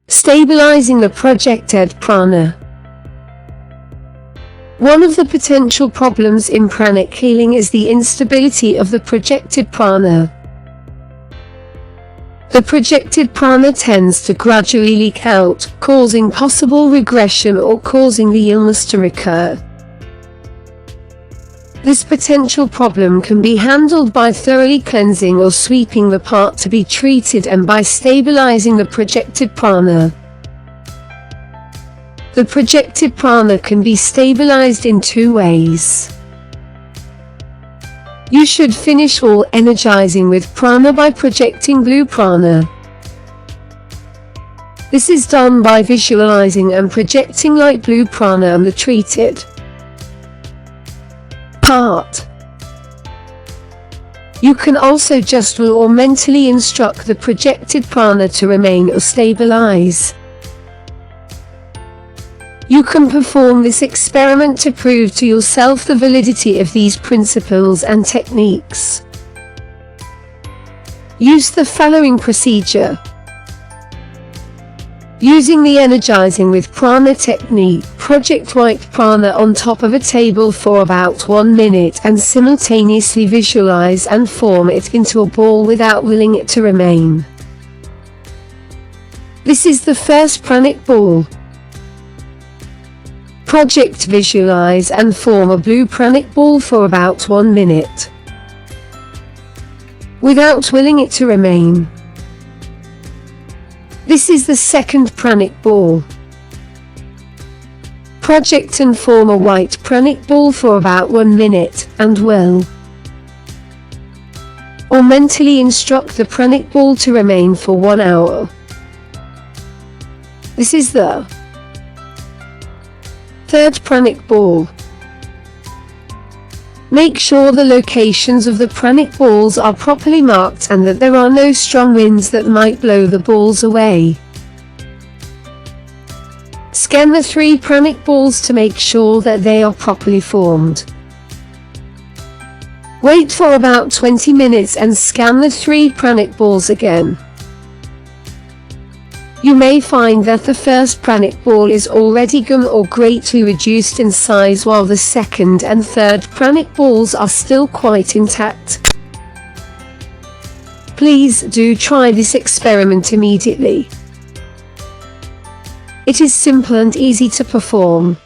Stabilizing the projected prana. One of the potential problems in pranic healing is the instability of the projected prana. The projected prana tends to gradually leak out, causing possible regression or causing the illness to recur. This potential problem can be handled by thoroughly cleansing or sweeping the part to be treated and by stabilizing the projected prana. The projected prana can be stabilized in two ways. You should finish all energizing with prana by projecting blue prana. This is done by visualizing and projecting light blue prana on the treated part. You can also just will or mentally instruct the projected prana to remain or stabilize. You can perform this experiment to prove to yourself the validity of these principles and techniques. Use the following procedure. Using the energizing with prana technique, project white prana on top of a table for about 1 minute and simultaneously visualize and form it into a ball without willing it to remain. This is the first pranic ball. Project, visualize and form a blue pranic ball for about 1 minute without willing it to remain. This is the second pranic ball. Project and form a white pranic ball for about 1 minute, and will or mentally instruct the pranic ball to remain for 1 hour. This is the third pranic ball. Make sure the locations of the pranic balls are properly marked and that there are no strong winds that might blow the balls away. Scan the 3 pranic balls to make sure that they are properly formed. Wait for about 20 minutes and scan the 3 pranic balls again. You may find that the first pranic ball is already gone or greatly reduced in size, while the second and third pranic balls are still quite intact. Please do try this experiment immediately. It is simple and easy to perform.